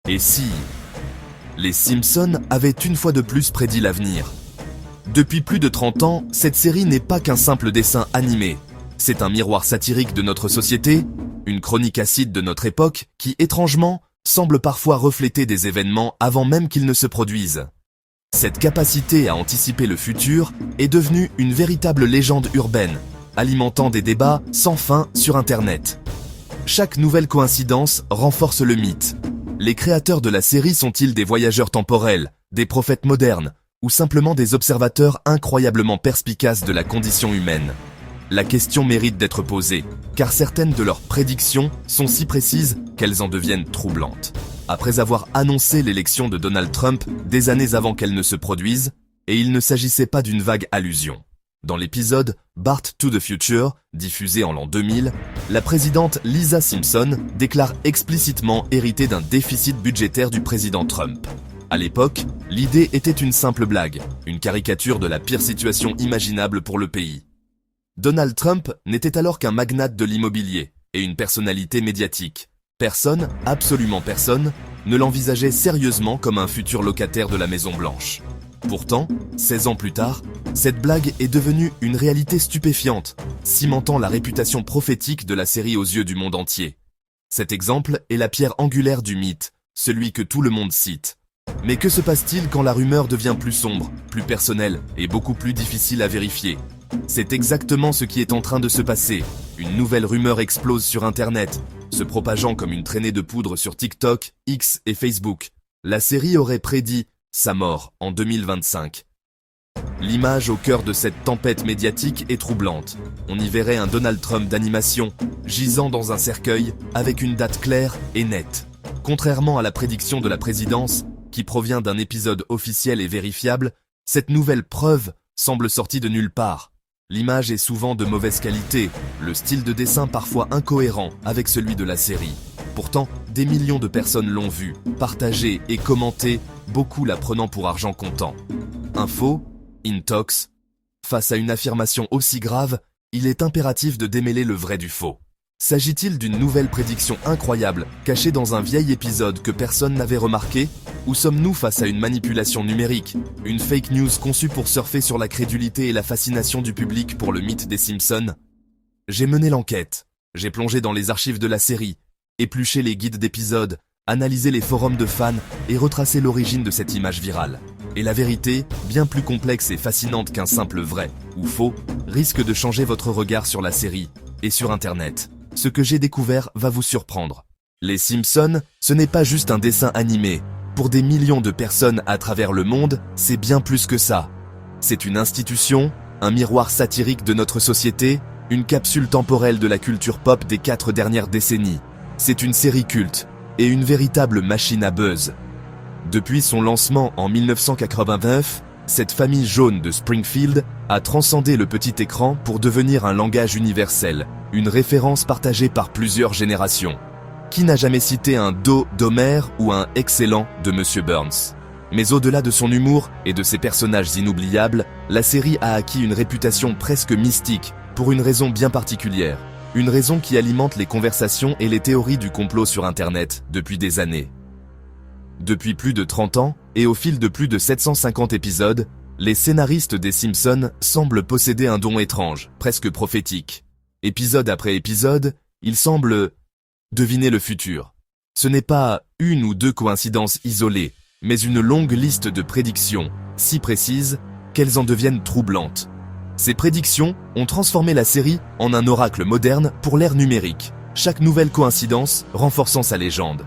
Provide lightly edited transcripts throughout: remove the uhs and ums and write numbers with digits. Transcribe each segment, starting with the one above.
Et si les Simpsons avaient une fois de plus prédit l'avenir? Depuis plus de 30 ans, cette série n'est pas qu'un simple dessin animé. C'est un miroir satirique de notre société, une chronique acide de notre époque qui, étrangement, semble parfois refléter des événements avant même qu'ils ne se produisent. Cette capacité à anticiper le futur est devenue une véritable légende urbaine, alimentant des débats sans fin sur Internet. Chaque nouvelle coïncidence renforce le mythe. Les créateurs de la série sont-ils des voyageurs temporels, des prophètes modernes, ou simplement des observateurs incroyablement perspicaces de la condition humaine? La question mérite d'être posée, car certaines de leurs prédictions sont si précises qu'elles en deviennent troublantes. Après avoir annoncé l'élection de Donald Trump des années avant qu'elle ne se produise, et il ne s'agissait pas d'une vague allusion. Dans l'épisode Back to the Future, diffusé en l'an 2000, la présidente Lisa Simpson déclare explicitement hériter d'un déficit budgétaire du président Trump. À l'époque, l'idée était une simple blague, une caricature de la pire situation imaginable pour le pays. Donald Trump n'était alors qu'un magnate de l'immobilier et une personnalité médiatique. Personne, absolument personne, ne l'envisageait sérieusement comme un futur locataire de la Maison-Blanche. Pourtant, 16 ans plus tard, cette blague est devenue une réalité stupéfiante, cimentant la réputation prophétique de la série aux yeux du monde entier. Cet exemple est la pierre angulaire du mythe, celui que tout le monde cite. Mais que se passe-t-il quand la rumeur devient plus sombre, plus personnelle et beaucoup plus difficile à vérifier? C'est exactement ce qui est en train de se passer. Une nouvelle rumeur explose sur Internet, se propageant comme une traînée de poudre sur TikTok, X et Facebook. La série aurait prédit sa mort en 2025. L'image au cœur de cette tempête médiatique est troublante. On y verrait un Donald Trump d'animation, gisant dans un cercueil, avec une date claire et nette. Contrairement à la prédiction de la présidence, qui provient d'un épisode officiel et vérifiable, cette nouvelle preuve semble sortie de nulle part. L'image est souvent de mauvaise qualité, le style de dessin parfois incohérent avec celui de la série. Pourtant, des millions de personnes l'ont vue, partagée et commentée, beaucoup la prenant pour argent comptant. Info, Intox. Face à une affirmation aussi grave, il est impératif de démêler le vrai du faux. S'agit-il d'une nouvelle prédiction incroyable, cachée dans un vieil épisode que personne n'avait remarqué? Ou sommes-nous face à une manipulation numérique, une fake news conçue pour surfer sur la crédulité et la fascination du public pour le mythe des Simpsons? J'ai mené l'enquête, j'ai plongé dans les archives de la série, épluché les guides d'épisodes, analysé les forums de fans et retracé l'origine de cette image virale. Et la vérité, bien plus complexe et fascinante qu'un simple vrai ou faux, risque de changer votre regard sur la série et sur Internet. Ce que j'ai découvert va vous surprendre. Les Simpsons, ce n'est pas juste un dessin animé. Pour des millions de personnes à travers le monde, c'est bien plus que ça. C'est une institution, un miroir satirique de notre société, une capsule temporelle de la culture pop des 4 dernières décennies. C'est une série culte et une véritable machine à buzz. Depuis son lancement en 1989, cette famille jaune de Springfield a transcendé le petit écran pour devenir un langage universel, une référence partagée par plusieurs générations. Qui n'a jamais cité un dos d'Homer ou un excellent de Monsieur Burns? Mais au-delà de son humour et de ses personnages inoubliables, la série a acquis une réputation presque mystique pour une raison bien particulière. Une raison qui alimente les conversations et les théories du complot sur Internet depuis des années. Depuis plus de 30 ans, et au fil de plus de 750 épisodes, les scénaristes des Simpsons semblent posséder un don étrange, presque prophétique. Épisode après épisode, ils semblent deviner le futur. Ce n'est pas une ou deux coïncidences isolées, mais une longue liste de prédictions, si précises qu'elles en deviennent troublantes. Ces prédictions ont transformé la série en un oracle moderne pour l'ère numérique, chaque nouvelle coïncidence renforçant sa légende.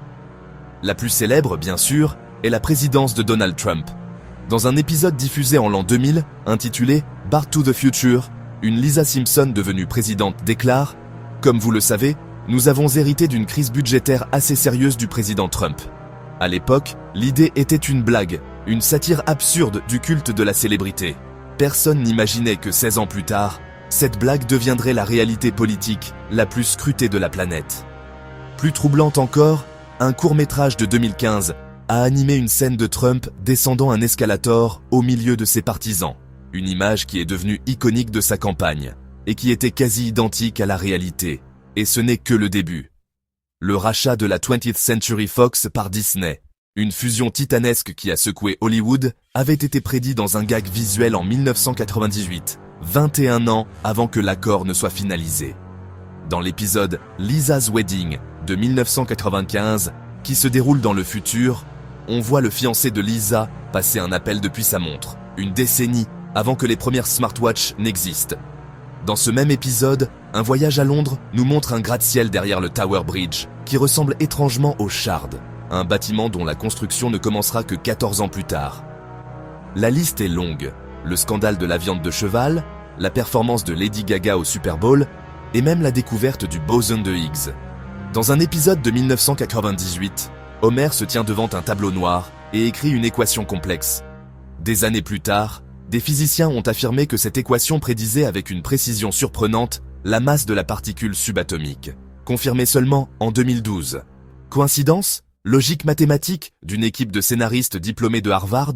La plus célèbre, bien sûr, est la présidence de Donald Trump. Dans un épisode diffusé en l'an 2000, intitulé « Back to the Future », une Lisa Simpson devenue présidente déclare « Comme vous le savez, nous avons hérité d'une crise budgétaire assez sérieuse du président Trump. À l'époque, l'idée était une blague, une satire absurde du culte de la célébrité. Personne n'imaginait que 16 ans plus tard, cette blague deviendrait la réalité politique la plus scrutée de la planète. » Plus troublante encore, un court-métrage de 2015 a animé une scène de Trump descendant un escalator au milieu de ses partisans, une image qui est devenue iconique de sa campagne, et qui était quasi identique à la réalité. Et ce n'est que le début. Le rachat de la 20th Century Fox par Disney, Une fusion titanesque qui a secoué Hollywood avait été prédit dans un gag visuel en 1998, 21 ans avant que l'accord ne soit finalisé. Dans l'épisode Lisa's Wedding de 1995, qui se déroule dans le futur, on voit le fiancé de Lisa passer un appel depuis sa montre, une décennie avant que les premières smartwatches n'existent. Dans ce même épisode, un voyage à Londres nous montre un gratte-ciel derrière le Tower Bridge, qui ressemble étrangement au Shard, un bâtiment dont la construction ne commencera que 14 ans plus tard. La liste est longue, le scandale de la viande de cheval, la performance de Lady Gaga au Super Bowl, et même la découverte du boson de Higgs. Dans un épisode de 1998, Homer se tient devant un tableau noir et écrit une équation complexe. Des années plus tard, des physiciens ont affirmé que cette équation prédisait avec une précision surprenante la masse de la particule subatomique, confirmée seulement en 2012. Coïncidence ? Logique mathématique d'une équipe de scénaristes diplômés de Harvard ?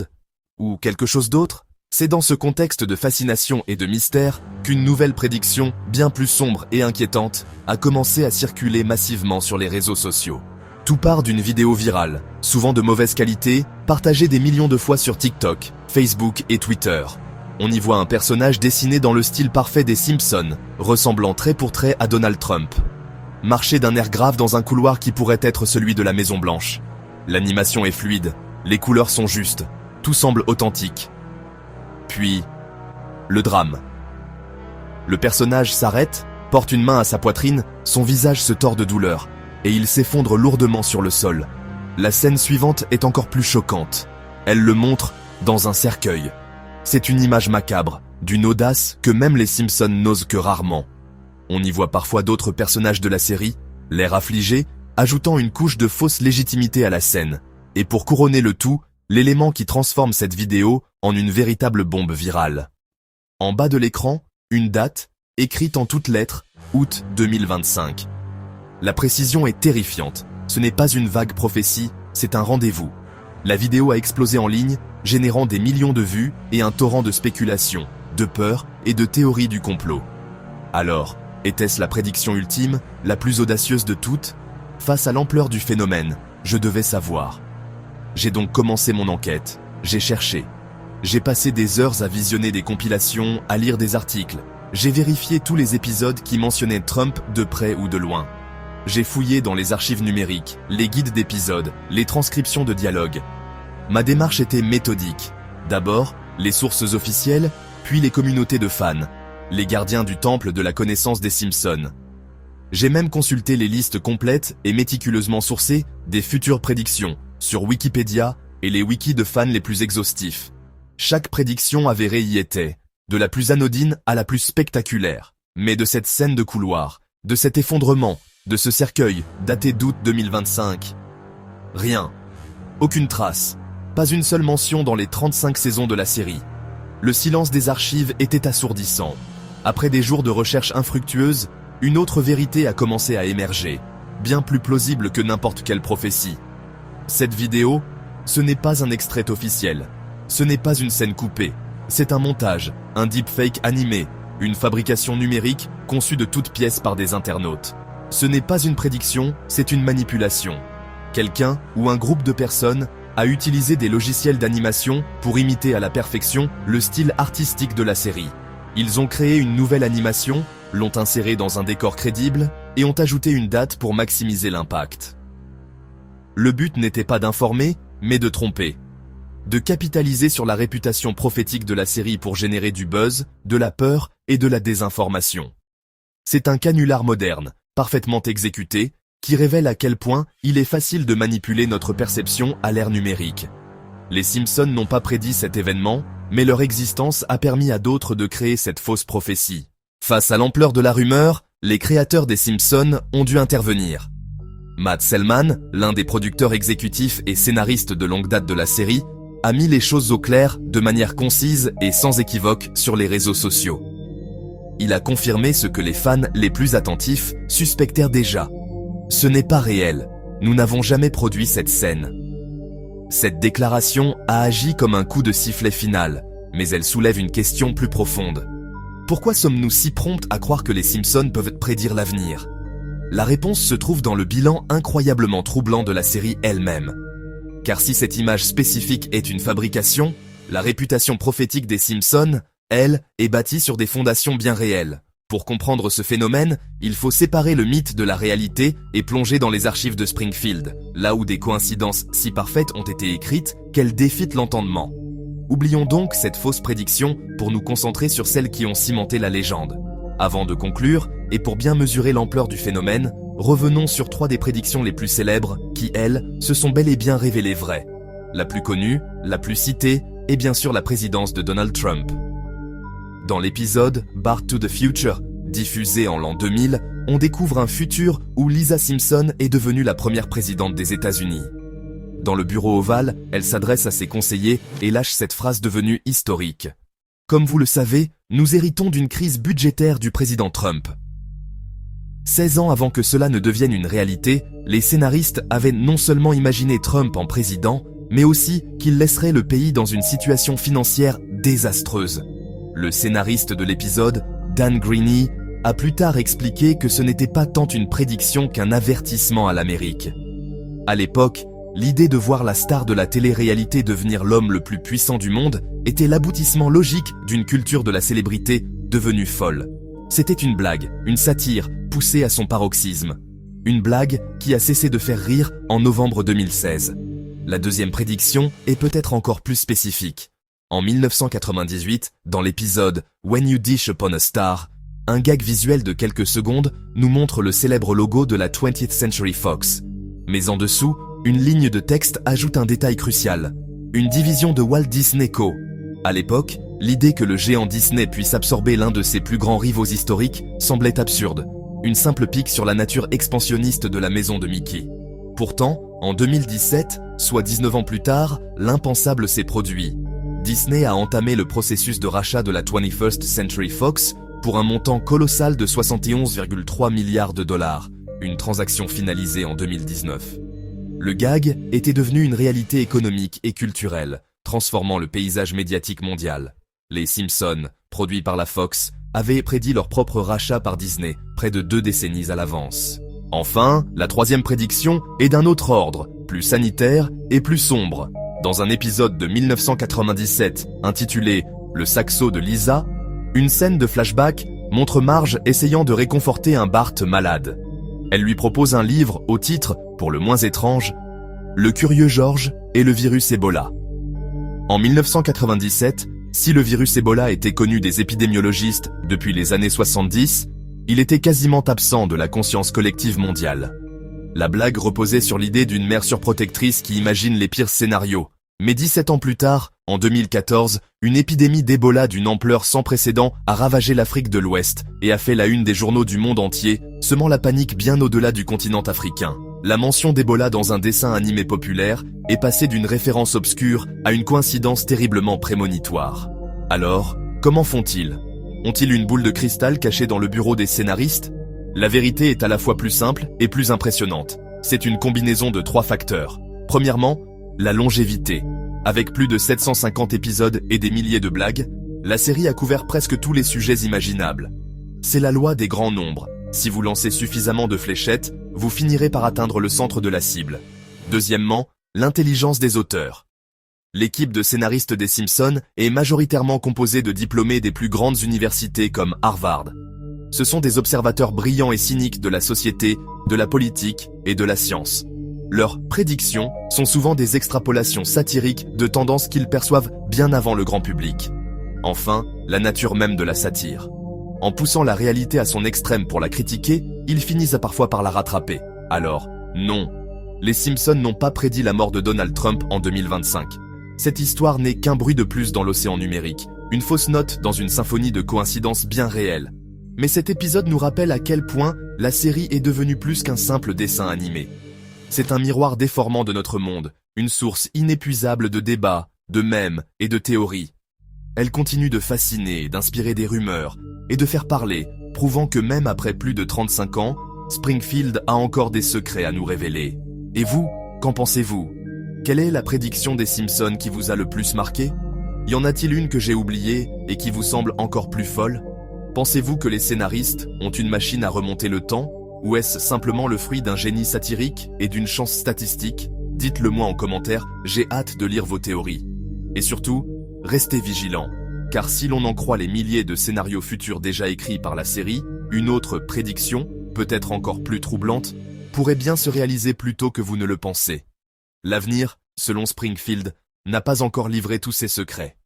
Ou quelque chose d'autre ? C'est dans ce contexte de fascination et de mystère qu'une nouvelle prédiction, bien plus sombre et inquiétante, a commencé à circuler massivement sur les réseaux sociaux. Tout part d'une vidéo virale, souvent de mauvaise qualité, partagée des millions de fois sur TikTok, Facebook et Twitter. On y voit un personnage dessiné dans le style parfait des Simpsons, ressemblant trait pour trait à Donald Trump. Marcher d'un air grave dans un couloir qui pourrait être celui de la Maison Blanche. L'animation est fluide, les couleurs sont justes, tout semble authentique. Puis, le drame. Le personnage s'arrête, porte une main à sa poitrine, son visage se tord de douleur, et il s'effondre lourdement sur le sol. La scène suivante est encore plus choquante. Elle le montre dans un cercueil. C'est une image macabre, d'une audace que même les Simpsons n'osent que rarement. On y voit parfois d'autres personnages de la série, l'air affligé, ajoutant une couche de fausse légitimité à la scène. Et pour couronner le tout, l'élément qui transforme cette vidéo en une véritable bombe virale. En bas de l'écran, une date, écrite en toutes lettres, août 2025. La précision est terrifiante. Ce n'est pas une vague prophétie, c'est un rendez-vous. La vidéo a explosé en ligne, générant des millions de vues et un torrent de spéculations, de peurs et de théories du complot. Alors, était-ce la prédiction ultime, la plus audacieuse de toutes ? Face à l'ampleur du phénomène, je devais savoir. J'ai donc commencé mon enquête, j'ai cherché. J'ai passé des heures à visionner des compilations, à lire des articles. J'ai vérifié tous les épisodes qui mentionnaient Trump de près ou de loin. J'ai fouillé dans les archives numériques, les guides d'épisodes, les transcriptions de dialogues. Ma démarche était méthodique. D'abord, les sources officielles, puis les communautés de fans, les gardiens du temple de la connaissance des Simpsons. J'ai même consulté les listes complètes et méticuleusement sourcées des futures prédictions sur Wikipédia et les wikis de fans les plus exhaustifs. Chaque prédiction avérée y était, de la plus anodine à la plus spectaculaire. Mais de cette scène de couloir, de cet effondrement, de ce cercueil daté d'août 2025, rien. Aucune trace. Pas une seule mention dans les 35 saisons de la série. Le silence des archives était assourdissant. Après des jours de recherche infructueuses, une autre vérité a commencé à émerger, bien plus plausible que n'importe quelle prophétie. Cette vidéo, ce n'est pas un extrait officiel. Ce n'est pas une scène coupée. C'est un montage, un deepfake animé, une fabrication numérique conçue de toutes pièces par des internautes. Ce n'est pas une prédiction, c'est une manipulation. Quelqu'un ou un groupe de personnes a utilisé des logiciels d'animation pour imiter à la perfection le style artistique de la série. Ils ont créé une nouvelle animation, l'ont insérée dans un décor crédible et ont ajouté une date pour maximiser l'impact. Le but n'était pas d'informer, mais de tromper. De capitaliser sur la réputation prophétique de la série pour générer du buzz, de la peur et de la désinformation. C'est un canular moderne, parfaitement exécuté, qui révèle à quel point il est facile de manipuler notre perception à l'ère numérique. Les Simpsons n'ont pas prédit cet événement, mais leur existence a permis à d'autres de créer cette fausse prophétie. Face à l'ampleur de la rumeur, les créateurs des Simpsons ont dû intervenir. Matt Selman, l'un des producteurs exécutifs et scénaristes de longue date de la série, a mis les choses au clair de manière concise et sans équivoque sur les réseaux sociaux. Il a confirmé ce que les fans les plus attentifs suspectèrent déjà. Ce n'est pas réel, nous n'avons jamais produit cette scène. Cette déclaration a agi comme un coup de sifflet final, mais elle soulève une question plus profonde. Pourquoi sommes-nous si prompts à croire que les Simpsons peuvent prédire l'avenir ? La réponse se trouve dans le bilan incroyablement troublant de la série elle-même. Car si cette image spécifique est une fabrication, la réputation prophétique des Simpsons, elle, est bâtie sur des fondations bien réelles. Pour comprendre ce phénomène, il faut séparer le mythe de la réalité et plonger dans les archives de Springfield, là où des coïncidences si parfaites ont été écrites qu'elles défient l'entendement. Oublions donc cette fausse prédiction pour nous concentrer sur celles qui ont cimenté la légende. Avant de conclure, et pour bien mesurer l'ampleur du phénomène, revenons sur 3 des prédictions les plus célèbres qui, elles, se sont bel et bien révélées vraies. La plus connue, la plus citée, est bien sûr la présidence de Donald Trump. Dans l'épisode Back to the Future, diffusé en l'an 2000, on découvre un futur où Lisa Simpson est devenue la première présidente des États-Unis. Dans le bureau ovale, elle s'adresse à ses conseillers et lâche cette phrase devenue historique. Comme vous le savez, nous héritons d'une crise budgétaire du président Trump. 16 ans avant que cela ne devienne une réalité, les scénaristes avaient non seulement imaginé Trump en président, mais aussi qu'il laisserait le pays dans une situation financière désastreuse. Le scénariste de l'épisode, Dan Greaney, a plus tard expliqué que ce n'était pas tant une prédiction qu'un avertissement à l'Amérique. À l'époque, l'idée de voir la star de la télé-réalité devenir l'homme le plus puissant du monde était l'aboutissement logique d'une culture de la célébrité devenue folle. C'était une blague, une satire, poussée à son paroxysme. Une blague qui a cessé de faire rire en novembre 2016. La deuxième prédiction est peut-être encore plus spécifique. En 1998, dans l'épisode When You Dish Upon a Star, un gag visuel de quelques secondes nous montre le célèbre logo de la 20th Century Fox. Mais en dessous, une ligne de texte ajoute un détail crucial. Une division de Walt Disney Co. À l'époque, l'idée que le géant Disney puisse absorber l'un de ses plus grands rivaux historiques semblait absurde. Une simple pique sur la nature expansionniste de la maison de Mickey. Pourtant, en 2017, soit 19 ans plus tard, l'impensable s'est produit. Disney a entamé le processus de rachat de la 21st Century Fox pour un montant colossal de 71,3 milliards de dollars, une transaction finalisée en 2019. Le gag était devenu une réalité économique et culturelle, transformant le paysage médiatique mondial. Les Simpsons, produits par la Fox, avaient prédit leur propre rachat par Disney, près de 2 décennies à l'avance. Enfin, la troisième prédiction est d'un autre ordre, plus sanitaire et plus sombre. Dans un épisode de 1997 intitulé « Le saxo de Lisa », une scène de flashback montre Marge essayant de réconforter un Bart malade. Elle lui propose un livre au titre, pour le moins étrange, « Le curieux George et le virus Ebola ». En 1997, si le virus Ebola était connu des épidémiologistes depuis les années 70, il était quasiment absent de la conscience collective mondiale. La blague reposait sur l'idée d'une mère surprotectrice qui imagine les pires scénarios. Mais 17 ans plus tard, en 2014, une épidémie d'Ebola d'une ampleur sans précédent a ravagé l'Afrique de l'Ouest et a fait la une des journaux du monde entier, semant la panique bien au-delà du continent africain. La mention d'Ebola dans un dessin animé populaire est passée d'une référence obscure à une coïncidence terriblement prémonitoire. Alors, comment font-ils ? Ont-ils une boule de cristal cachée dans le bureau des scénaristes ? La vérité est à la fois plus simple et plus impressionnante. C'est une combinaison de 3 facteurs. Premièrement, la longévité. Avec plus de 750 épisodes et des milliers de blagues, la série a couvert presque tous les sujets imaginables. C'est la loi des grands nombres. Si vous lancez suffisamment de fléchettes, vous finirez par atteindre le centre de la cible. Deuxièmement, l'intelligence des auteurs. L'équipe de scénaristes des Simpsons est majoritairement composée de diplômés des plus grandes universités comme Harvard. Ce sont des observateurs brillants et cyniques de la société, de la politique et de la science. Leurs prédictions sont souvent des extrapolations satiriques de tendances qu'ils perçoivent bien avant le grand public. Enfin, la nature même de la satire. En poussant la réalité à son extrême pour la critiquer, ils finissent parfois par la rattraper. Alors, non. Les Simpsons n'ont pas prédit la mort de Donald Trump en 2025. Cette histoire n'est qu'un bruit de plus dans l'océan numérique, une fausse note dans une symphonie de coïncidences bien réelles. Mais cet épisode nous rappelle à quel point la série est devenue plus qu'un simple dessin animé. C'est un miroir déformant de notre monde, une source inépuisable de débats, de mèmes et de théories. Elle continue de fasciner, d'inspirer des rumeurs et de faire parler, prouvant que même après plus de 35 ans, Springfield a encore des secrets à nous révéler. Et vous, qu'en pensez-vous ? Quelle est la prédiction des Simpsons qui vous a le plus marqué ? Y en a-t-il une que j'ai oubliée et qui vous semble encore plus folle ? Pensez-vous que les scénaristes ont une machine à remonter le temps ? Ou est-ce simplement le fruit d'un génie satirique et d'une chance statistique ? Dites-le moi en commentaire, j'ai hâte de lire vos théories. Et surtout, restez vigilants, car si l'on en croit les milliers de scénarios futurs déjà écrits par la série, une autre prédiction, peut-être encore plus troublante, pourrait bien se réaliser plus tôt que vous ne le pensez. L'avenir, selon Springfield, n'a pas encore livré tous ses secrets.